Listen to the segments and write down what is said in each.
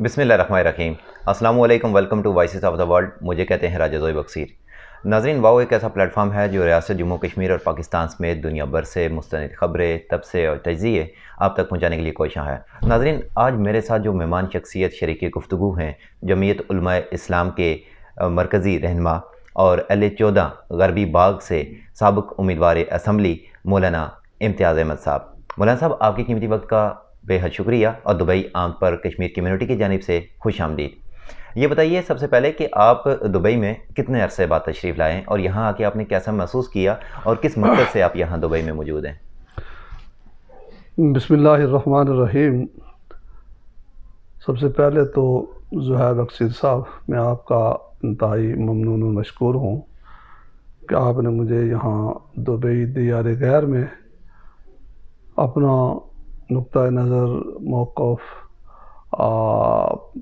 بسم اللہ الرحمن الرحیم۔ السلام علیکم، welcome to voices of the world. مجھے کہتے ہیں راجہ زوئی بکثیر۔ ناظرین، واؤ ایک ایسا پلیٹ فارم ہے جو ریاست جموں کشمیر اور پاکستان سمیت دنیا بھر سے مستند خبریں، تبصرے اور تجزیے آپ تک پہنچانے کے لیے کوشاں ہے۔ ناظرین، آج میرے ساتھ جو مہمان شخصیت شریک گفتگو ہیں، جمعیت علماء اسلام کے مرکزی رہنما اور L14 غربی باغ سے سابق امیدوار اسمبلی مولانا امتیاز احمد صاحب۔ مولانا صاحب، آپ کی قیمتی وقت کا بے حد شکریہ اور دبئی عام پر کشمیر کمیونٹی کی جانب سے خوش آمدید۔ یہ بتائیے سب سے پہلے کہ آپ دبئی میں کتنے عرصے بعد تشریف لائیں اور یہاں آ کے آپ نے کیسا محسوس کیا اور کس مقصد سے آپ یہاں دبئی میں موجود ہیں؟ بسم اللہ الرحمن الرحیم۔ سب سے پہلے تو زہیر بکثیر صاحب، میں آپ کا انتہائی ممنون و مشکور ہوں کہ آپ نے مجھے یہاں دبئی دیار غیر میں اپنا نقطۂ نظر موقف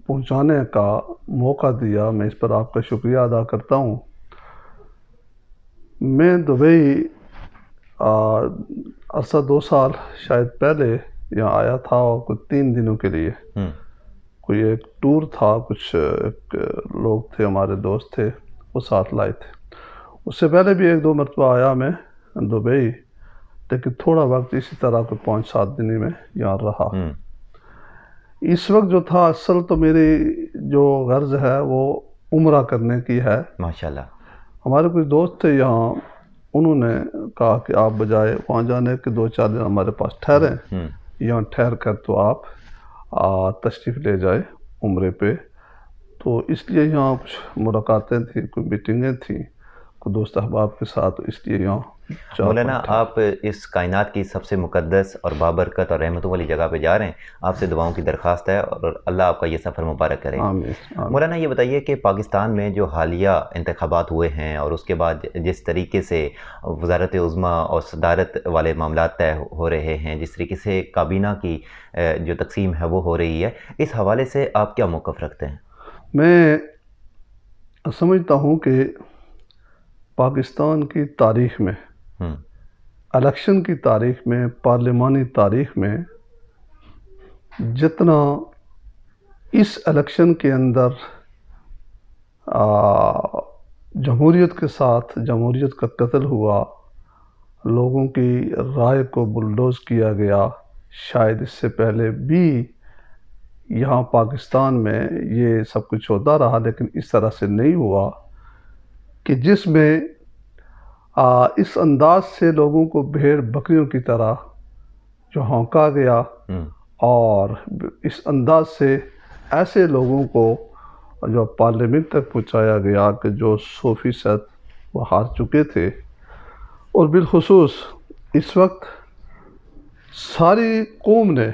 پہنچانے کا موقع دیا۔ میں اس پر آپ کا شکریہ ادا کرتا ہوں۔ میں دبئی عرصہ 2 سال شاید پہلے یہاں آیا تھا، اور کچھ 3 دنوں کے لیے کوئی ایک ٹور تھا، کچھ ایک لوگ تھے ہمارے دوست تھے، وہ ساتھ لائے تھے۔ اس سے پہلے بھی 1-2 مرتبہ آیا میں دبئی، لیکن تھوڑا وقت اسی طرح کو 5-7 دن میں یہاں رہا۔ اس وقت جو تھا، اصل تو میری جو غرض ہے وہ عمرہ کرنے کی ہے۔ ماشاءاللہ۔ ہمارے کچھ دوست تھے یہاں، انہوں نے کہا کہ آپ بجائے وہاں جانے کے 2-4 دن ہمارے پاس ٹھہریں، یہاں ٹھہر کر تو آپ تشریف لے جائے عمرے پہ۔ تو اس لیے یہاں کچھ ملاقاتیں تھیں، کوئی میٹنگیں تھیں، کوئی دوست احباب کے ساتھ، اس لیے یہاں مولانا، آپ اس کائنات کی سب سے مقدس اور بابرکت اور رحمتوں والی جگہ پہ جا رہے ہیں، آپ سے دعاؤں کی درخواست ہے اور اللہ آپ کا یہ سفر مبارک کرے۔ آمین۔ مولانا، یہ بتائیے کہ پاکستان میں جو حالیہ انتخابات ہوئے ہیں اور اس کے بعد جس طریقے سے وزارت عظمیٰ اور صدارت والے معاملات طے ہو رہے ہیں، جس طریقے سے کابینہ کی جو تقسیم ہے وہ ہو رہی ہے، اس حوالے سے آپ کیا موقف رکھتے ہیں؟ میں سمجھتا ہوں کہ پاکستان کی تاریخ میں، الیکشن کی تاریخ میں، پارلیمانی تاریخ میں، جتنا اس الیکشن کے اندر جمہوریت کے ساتھ جمہوریت کا قتل ہوا، لوگوں کی رائے کو بلڈوز کیا گیا، شاید اس سے پہلے بھی یہاں پاکستان میں یہ سب کچھ ہوتا رہا، لیکن اس طرح سے نہیں ہوا کہ جس میں اس انداز سے لوگوں کو بھیڑ بکریوں کی طرح جو ہونکا گیا، اور اس انداز سے ایسے لوگوں کو جو پارلیمنٹ تک پہنچایا گیا کہ جو 100% وہ ہار چکے تھے۔ اور بالخصوص اس وقت ساری قوم نے،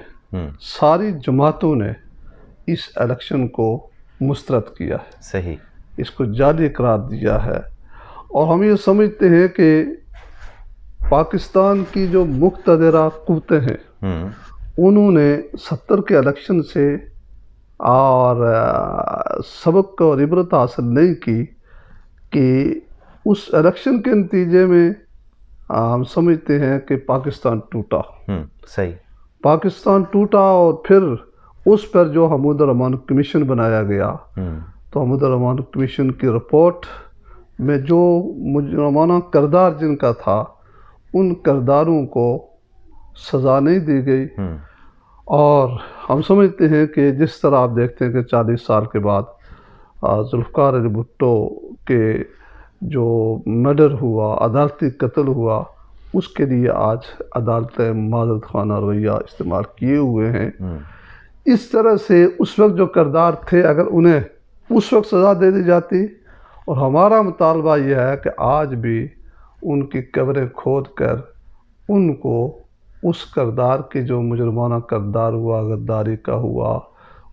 ساری جماعتوں نے اس الیکشن کو مسترد کیا ہے، صحیح، اس کو جعلی قرار دیا ہے۔ اور ہم یہ سمجھتے ہیں کہ پاکستان کی جو مقتدرہ قوتیں ہیں، انہوں نے 70 کے الیکشن سے اور سبق اور عبرت حاصل نہیں کی کہ اس الیکشن کے نتیجے میں ہم سمجھتے ہیں کہ پاکستان ٹوٹا۔ صحیح، پاکستان ٹوٹا، اور پھر اس پر جو حمود الرحمن کمیشن بنایا گیا، تو حمود الرحمن کمیشن کی رپورٹ میں جو مجرمانہ کردار جن کا تھا، ان کرداروں کو سزا نہیں دی گئی۔ اور ہم سمجھتے ہیں کہ جس طرح آپ دیکھتے ہیں کہ 40 سال کے بعد ذوالفقار علی بھٹو کے جو مرڈر ہوا، عدالتی قتل ہوا، اس کے لیے آج عدالتیں معذرت خانہ رویہ استعمال کیے ہوئے ہیں۔ اس طرح سے اس وقت جو کردار تھے، اگر انہیں اس وقت سزا دے دی جاتی، اور ہمارا مطالبہ یہ ہے کہ آج بھی ان کی قبریں کھود کر ان کو اس کردار کی جو مجرمانہ کردار ہوا، غداری کا ہوا،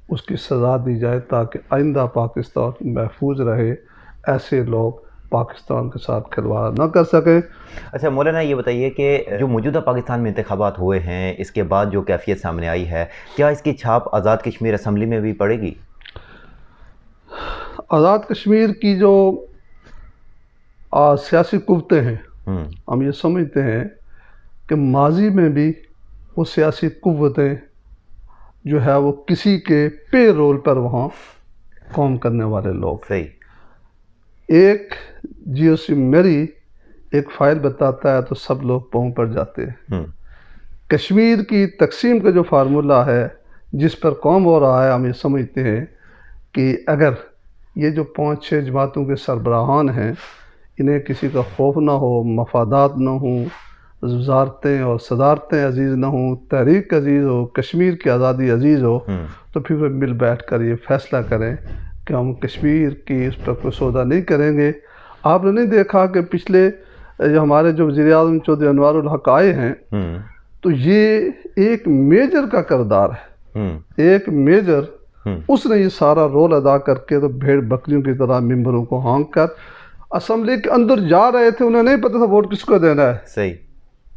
اس کی سزا دی جائے، تاکہ آئندہ پاکستان محفوظ رہے، ایسے لوگ پاکستان کے ساتھ کھلواڑ نہ کر سکیں۔ اچھا مولانا، یہ بتائیے کہ جو موجودہ پاکستان میں انتخابات ہوئے ہیں، اس کے بعد جو کیفیت سامنے آئی ہے، کیا اس کی چھاپ آزاد کشمیر اسمبلی میں بھی پڑے گی؟ آزاد کشمیر کی جو سیاسی قوتیں ہیں، ہم یہ سمجھتے ہیں کہ ماضی میں بھی وہ سیاسی قوتیں جو ہے وہ کسی کے پے رول پر وہاں کام کرنے والے لوگ. صحیح. ایک جیو سم میری ایک فائل بتاتا ہے تو سب لوگ پاؤں پر جاتے ہیں. کشمیر کی تقسیم کا جو فارمولہ ہے جس پر کام ہو رہا ہے، ہم یہ سمجھتے ہیں کہ اگر یہ جو 5-6 جماعتوں کے سربراہان ہیں انہیں کسی کا خوف نہ ہو، مفادات نہ ہوں، وزارتیں اور صدارتیں عزیز نہ ہوں، تحریک عزیز ہو، کشمیر کی آزادی عزیز ہو، تو پھر وہ مل بیٹھ کر یہ فیصلہ کریں کہ ہم کشمیر کی اس پر کوئی سودا نہیں کریں گے. آپ نے نہیں دیکھا کہ پچھلے ہمارے جو وزیر اعظم چودھری انوار الحق آئے ہیں تو یہ ایک میجر کا کردار ہے، ایک میجر. اس نے یہ سارا رول ادا کر کے تو بھیڑ بکریوں کی طرح ممبروں کو ہانک کر اسمبلی کے اندر جا رہے تھے. انہیں نہیں پتا تھا ووٹ کس کو دینا ہے. صحیح.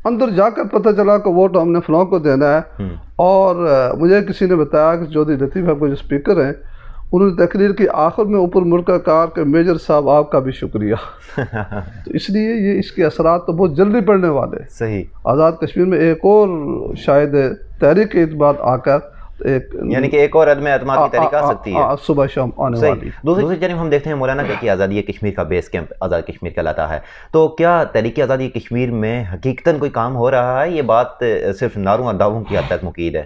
اندر جا کر پتہ چلا کہ ووٹ ہم نے فلاں کو دینا ہے. اور مجھے کسی نے بتایا کہ چودھری لطیف احمد جو اسپیکر ہیں انہوں نے تقریر کی آخر میں اوپر مڑ کر کہا کہ میجر صاحب آپ کا بھی شکریہ. تو اس لیے یہ اس کے اثرات تو بہت جلدی پڑنے والے. صحیح. آزاد کشمیر میں ایک اور شاید تحریک اعتماد آ کر یعنی کہ ایک اور عدم اعتماد کی تحریک آ سکتی ہے صبح شام آنے والی. دوسری جانب ہم دیکھتے ہیں مولانا کہ آزادی کشمیر کا بیس کیمپ آزاد کشمیر کہلاتا ہے، تو کیا تحریک آزادی کشمیر میں حقیقتاً کوئی کام ہو رہا ہے؟ یہ بات صرف نعروں اور دعووں کی حد تک مقید ہے.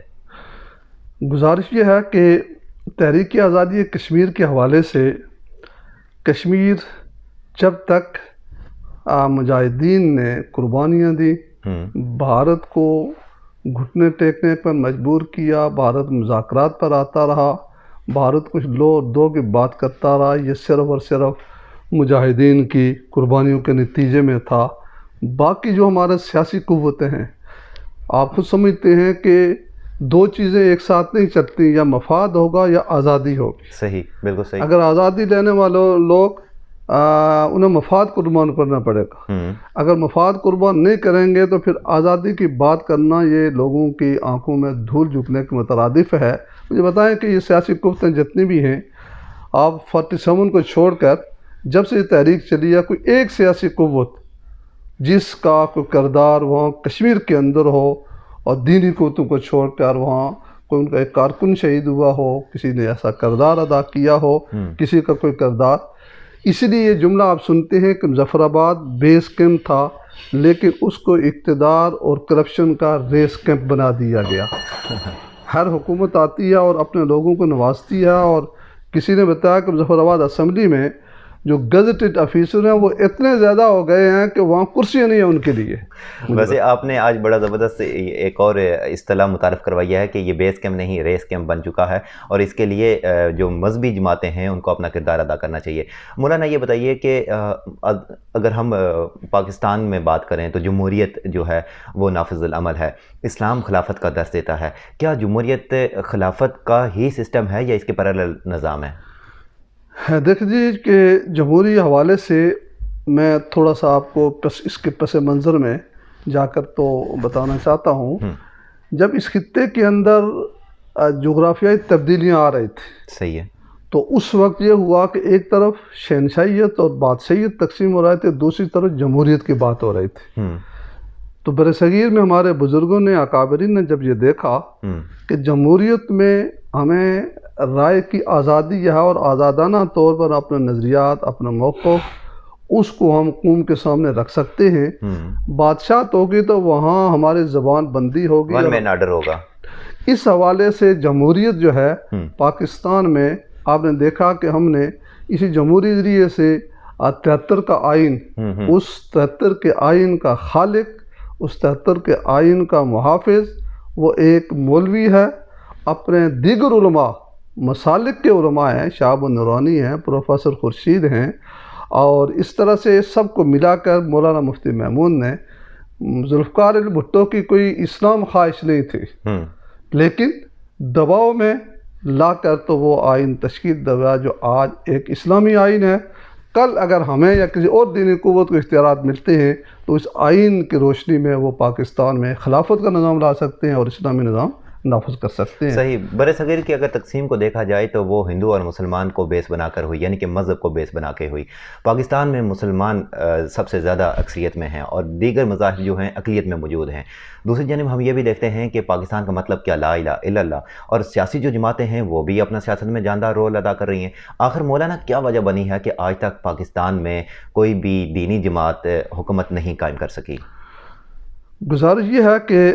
گزارش یہ ہے کہ تحریک آزادی کشمیر کے حوالے سے کشمیر جب تک مجاہدین نے قربانیاں دی، بھارت کو گھٹنے ٹیکنے پر مجبور کیا، بھارت مذاکرات پر آتا رہا، بھارت کچھ لو اور دو کی بات کرتا رہا، یہ صرف اور صرف مجاہدین کی قربانیوں کے نتیجے میں تھا. باقی جو ہمارے سیاسی قوتیں ہیں آپ خود سمجھتے ہیں کہ دو چیزیں ایک ساتھ نہیں چلتی، یا مفاد ہوگا یا آزادی ہوگی. صحیح، بالکل صحیح. اگر آزادی لینے والوں لوگ انہیں مفاد قربان کرنا پڑے گا. اگر مفاد قربان نہیں کریں گے تو پھر آزادی کی بات کرنا یہ لوگوں کی آنکھوں میں دھول جھونکنے کے مترادف ہے. مجھے بتائیں کہ یہ سیاسی قوتیں جتنی بھی ہیں، آپ 47 کو چھوڑ کر جب سے یہ تحریک چلی ہے کوئی ایک سیاسی قوت جس کا کوئی کردار وہاں کشمیر کے اندر ہو، اور دینی قوتوں کو چھوڑ کر وہاں کوئی ان کا ایک کارکن شہید ہوا ہو، کسی نے ایسا کردار ادا کیا ہو، کسی کا کوئی کردار. اسی لیے یہ جملہ آپ سنتے ہیں کہ مظفر آباد بیس کیمپ تھا لیکن اس کو اقتدار اور کرپشن کا ریس کیمپ بنا دیا گیا. ہر حکومت آتی ہے اور اپنے لوگوں کو نوازتی ہے، اور کسی نے بتایا کہ مظفر آباد اسمبلی میں جو گزٹڈ آفیسر ہیں وہ اتنے زیادہ ہو گئے ہیں کہ وہاں کرسیاں نہیں ہیں ان کے لیے. ویسے آپ نے آج بڑا زبردست ایک اور اصطلاح متعارف کروائی ہے کہ یہ بیس کیمپ نہیں ریس کیمپ بن چکا ہے، اور اس کے لیے جو مذہبی جماعتیں ہیں ان کو اپنا کردار ادا کرنا چاہیے. مولانا یہ بتائیے کہ اگر ہم پاکستان میں بات کریں تو جمہوریت جو ہے وہ نافذ العمل ہے، اسلام خلافت کا درس دیتا ہے. کیا جمہوریت خلافت کا ہی سسٹم ہے یا اس کے پیرالل نظام ہے؟ دیکھ جی کہ جمہوری حوالے سے میں تھوڑا سا آپ کو اس کے پس منظر میں جا کر تو بتانا چاہتا ہوں. جب اس خطے کے اندر جغرافیائی تبدیلیاں آ رہی تھیں، صحیح ہے، تو اس وقت یہ ہوا کہ ایک طرف شہنشاہیت اور بادشاہیت تقسیم ہو رہے تھے، دوسری طرف جمہوریت کی بات ہو رہی تھی. تو برصغیر میں ہمارے بزرگوں نے، اکابرین نے جب یہ دیکھا کہ جمہوریت میں ہمیں رائے کی آزادی ہے اور آزادانہ طور پر اپنے نظریات، اپنا موقف اس کو ہم قوم کے سامنے رکھ سکتے ہیں، بادشاہت ہوگی تو وہاں ہماری زبان بندی ہوگی، ون مین آرڈر ہوگا. اس حوالے سے جمہوریت جو ہے پاکستان میں آپ نے دیکھا کہ ہم نے اسی جمہوری ذریعے سے 73 کا آئین، اس 73 کے آئین کا خالق، اس 73 کے آئین کا محافظ وہ ایک مولوی ہے. اپنے دیگر علماء، مسالک کے علماء ہیں، شہاب النورانی ہیں، پروفیسر خورشید ہیں، اور اس طرح سے سب کو ملا کر مولانا مفتی محمود نے، ذوالفقار علی بھٹو کی کوئی اسلام خواہش نہیں تھی لیکن دباؤ میں لا کر تو وہ آئین تشکیل دیا جو آج ایک اسلامی آئین ہے. کل اگر ہمیں یا کسی اور دینی قوت کو اختیارات ملتے ہیں تو اس آئین کی روشنی میں وہ پاکستان میں خلافت کا نظام لا سکتے ہیں اور اسلامی نظام نافذ کر سکتے ہیں. صحیح. بر صغیر کی اگر تقسیم کو دیکھا جائے تو وہ ہندو اور مسلمان کو بیس بنا کر ہوئی، یعنی کہ مذہب کو بیس بنا کے ہوئی. پاکستان میں مسلمان سب سے زیادہ اکثریت میں ہیں اور دیگر مذاہب جو ہیں اقلیت میں موجود ہیں. دوسری جانب ہم یہ بھی دیکھتے ہیں کہ پاکستان کا مطلب کیا لا الہ الا اللہ، اور سیاسی جو جماعتیں ہیں وہ بھی اپنا سیاست میں جاندار رول ادا کر رہی ہیں. آخر مولانا کیا وجہ بنی ہے کہ آج تک پاکستان میں کوئی بھی دینی جماعت حکومت نہیں قائم کر سکی؟ گزارش یہ ہے کہ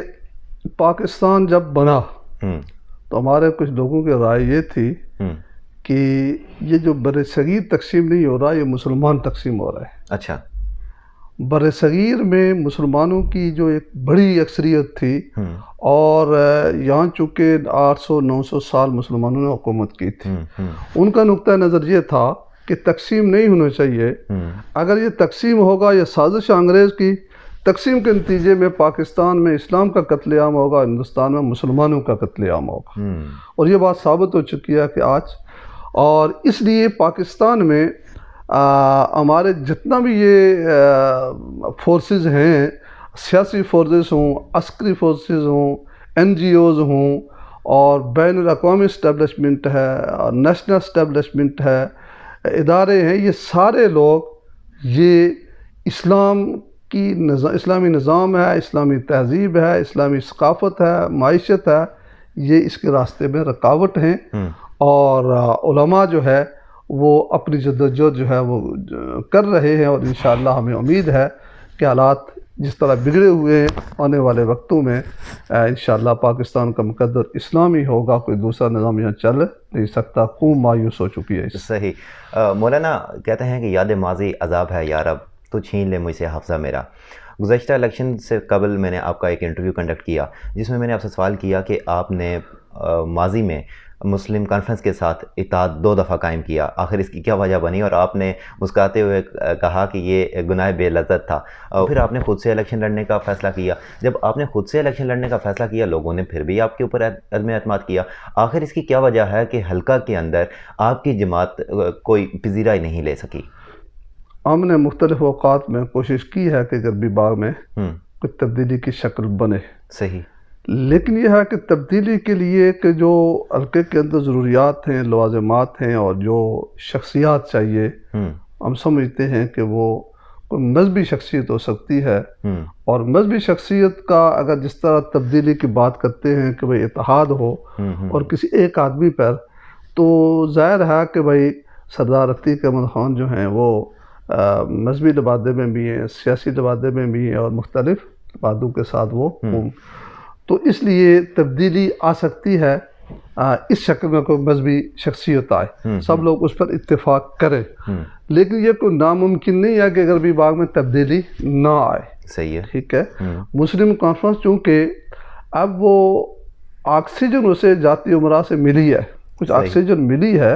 پاکستان جب بنا تو ہمارے کچھ لوگوں کی رائے یہ تھی کہ یہ جو بر صغیر تقسیم نہیں ہو رہا، یہ مسلمان تقسیم ہو رہا ہے. اچھا. بر صغیر میں مسلمانوں کی جو ایک بڑی اکثریت تھی، اور یہاں چونکہ 800-900 سال مسلمانوں نے حکومت کی تھی، ان کا نقطہ نظر یہ تھا کہ تقسیم نہیں ہونا چاہیے. اگر یہ تقسیم ہوگا، یہ سازش انگریز کی تقسیم کے نتیجے میں پاکستان میں اسلام کا قتل عام ہوگا، ہندوستان میں مسلمانوں کا قتل عام ہوگا. اور یہ بات ثابت ہو چکی ہے کہ آج، اور اس لیے پاکستان میں ہمارے جتنا بھی یہ فورسز ہیں، سیاسی فورسز ہوں، عسکری فورسز ہوں، NGOs ہوں، اور بین الاقوامی اسٹیبلشمنٹ ہے اور نیشنل اسٹیبلشمنٹ ہے، ادارے ہیں، یہ سارے لوگ یہ اسلامی نظام ہے، اسلامی تہذیب ہے، اسلامی ثقافت ہے، معیشت ہے، یہ اس کے راستے میں رکاوٹ ہیں. اور علماء جو ہے وہ اپنی جدوجہد جو ہے وہ کر رہے ہیں، اور انشاءاللہ ہمیں امید ہے کہ حالات جس طرح بگڑے ہوئے ہیں آنے والے وقتوں میں انشاءاللہ پاکستان کا مقدر اسلامی ہوگا، کوئی دوسرا نظام یہاں چل نہیں سکتا. قوم مایوس ہو چکی ہے. صحیح. مولانا کہتے ہیں کہ یاد ماضی عذاب ہے یا رب، تو چھین لے مجھ سے حفظہ میرا. گزشتہ الیکشن سے قبل میں نے آپ کا ایک انٹرویو کنڈکٹ کیا جس میں نے آپ سے سوال کیا کہ آپ نے ماضی میں مسلم کانفرنس کے ساتھ اتحاد 2 دفعہ قائم کیا، آخر اس کی کیا وجہ بنی؟ اور آپ نے مسکراتے ہوئے کہا کہ یہ گناہ بے لذت تھا. اور پھر آپ نے خود سے الیکشن لڑنے کا فیصلہ کیا. جب آپ نے خود سے الیکشن لڑنے کا فیصلہ کیا، لوگوں نے پھر بھی آپ کے اوپر عدم اعتماد کیا. آخر اس کی کیا وجہ ہے کہ حلقہ کے اندر آپ کی جماعت کوئی پذیرائی نہیں لے سکی؟ ہم نے مختلف اوقات میں کوشش کی ہے کہ غربی باغ میں کچھ تبدیلی کی شکل بنے. صحیح. لیکن یہ ہے کہ تبدیلی کے لیے کہ جو حلقے کے اندر ضروریات ہیں، لوازمات ہیں، اور جو شخصیات چاہیے، ہم سمجھتے ہیں کہ وہ کوئی مذہبی شخصیت ہو سکتی ہے. اور مذہبی شخصیت کا اگر جس طرح تبدیلی کی بات کرتے ہیں کہ بھئی اتحاد ہو اور کسی ایک آدمی پر، تو ظاہر ہے کہ بھئی سردار عتیق احمد خان جو ہیں وہ مذہبی لبادے میں بھی ہیں، سیاسی لبادے میں بھی ہیں، اور مختلف لبادوں کے ساتھ وہ تو اس لیے تبدیلی آ سکتی ہے اس شکل میں کوئی مذہبی شخصیت آئے، سب لوگ اس پر اتفاق کریں. لیکن یہ کوئی ناممکن نہیں ہے کہ غربی باغ میں تبدیلی نہ آئے. صحیح ہے. ٹھیک ہے. مسلم کانفرنس چونکہ اب وہ آکسیجن اسے جاتی عمرہ سے ملی ہے، کچھ آکسیجن ملی ہے،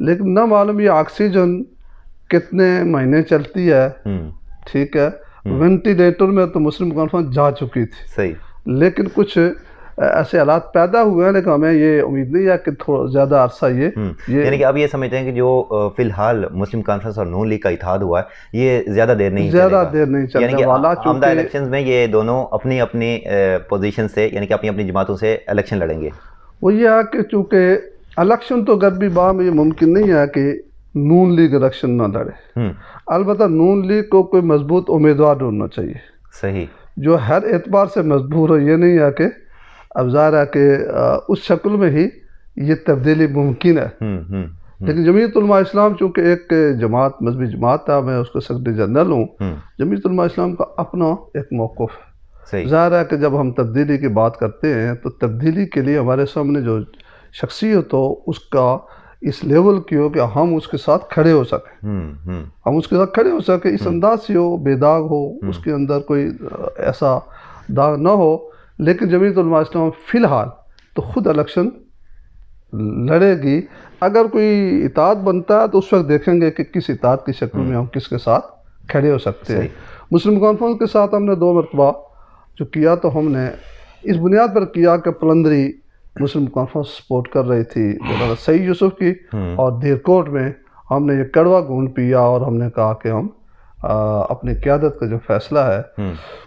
لیکن نہ معلوم یہ آکسیجن کتنے مہینے چلتی ہے. ٹھیک ہے. وینٹیلیٹر میں تو مسلم کانفرنس جا چکی تھی. صحیح. لیکن کچھ ایسے حالات پیدا ہوئے ہیں، لیکن ہمیں یہ امید نہیں ہے کہ تھوڑا زیادہ عرصہ یہ یعنی کہ آپ یہ سمجھتے ہیں کہ جو فی الحال مسلم کانفرنس اور نون لیگ کا اتحاد ہوا ہے یہ زیادہ دیر نہیں چلنے والا، آمدہ الیکشنز میں یہ دونوں اپنی اپنی پوزیشن سے، یعنی کہ اپنی اپنی جماعتوں سے الیکشن لڑیں گے. وہ یہ ہے کہ چونکہ الیکشن تو غربی باغ میں یہ ممکن نہیں ہے کہ نون لیگ الیکشن نہ لڑے. البتہ نون لیگ کو کوئی مضبوط امیدوار ہونا چاہیے. صحیح. جو ہر اعتبار سے مجبور ہو. یہ نہیں ہے کہ اب ظاہر ہے کہ اس شکل میں ہی یہ تبدیلی ممکن ہے. لیکن جمعیت علماء اسلام چونکہ ایک جماعت، مذہبی جماعت ہے، میں اس کا سیکرٹری جنرل ہوں. جمعیت علماء اسلام کا اپنا ایک موقف ہے. ظاہر ہے کہ جب ہم تبدیلی کی بات کرتے ہیں تو تبدیلی کے لیے ہمارے سامنے جو شخصیت ہو اس کا اس لیول کی ہو کہ ہم اس کے ساتھ کھڑے ہو سکیں، ہم اس کے ساتھ کھڑے ہو سکیں، اس انداز سے ہو، بے داغ ہو، اس کے اندر کوئی ایسا داغ نہ ہو. لیکن جمعیت علماء اسلام فی الحال تو خود الیکشن لڑے گی. اگر کوئی اتحاد بنتا ہے تو اس وقت دیکھیں گے کہ کس اتحاد کی شکل میں ہم کس کے ساتھ کھڑے ہو سکتے ہیں. مسلم کانفرنس کے ساتھ ہم نے 2 مرتبہ جو کیا تو ہم نے اس بنیاد پر کیا کہ پلندری مسلم کانفرنس سپورٹ کر رہی تھی مولانا سعید یوسف کی، اور دیر کوٹ میں ہم نے یہ کڑوا گھونٹ پیا اور ہم نے کہا کہ ہم اپنی قیادت کا جو فیصلہ ہے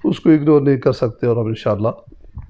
اس کو اگنور نہیں کر سکتے، اور ہم انشاءاللہ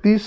30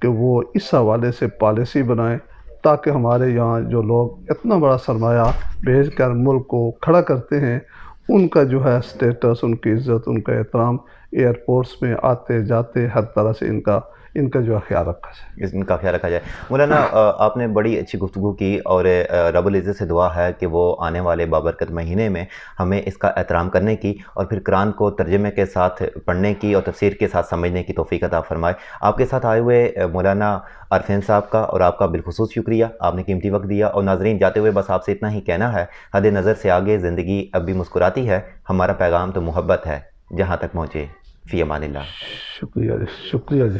کہ وہ اس حوالے سے پالیسی بنائیں تاکہ ہمارے یہاں جو لوگ اتنا بڑا سرمایہ بھیج کر ملک کو کھڑا کرتے ہیں ان کا جو ہے سٹیٹس، ان کی عزت، ان کا احترام، ایئرپورٹس میں آتے جاتے ہر طرح سے ان کا جو ہے خیال رکھا جائے، ان کا خیال رکھا جائے۔ مولانا آپ نے بڑی اچھی گفتگو کی، اور رب العزت سے دعا ہے کہ وہ آنے والے بابرکت مہینے میں ہمیں اس کا احترام کرنے کی اور پھر قرآن کو ترجمے کے ساتھ پڑھنے کی اور تفسیر کے ساتھ سمجھنے کی توفیق عطا فرمائے۔ آپ کے ساتھ آئے ہوئے مولانا عرفین صاحب کا اور آپ کا بالخصوص شکریہ، آپ نے قیمتی وقت دیا۔ اور ناظرین، جاتے ہوئے بس آپ سے اتنا ہی کہنا ہے، حد نظر سے آگے زندگی اب بھی مسکراتی ہے، ہمارا پیغام تو محبت ہے، جہاں تک پہنچے فی امان اللہ۔ شکریہ جی، شکریہ جی۔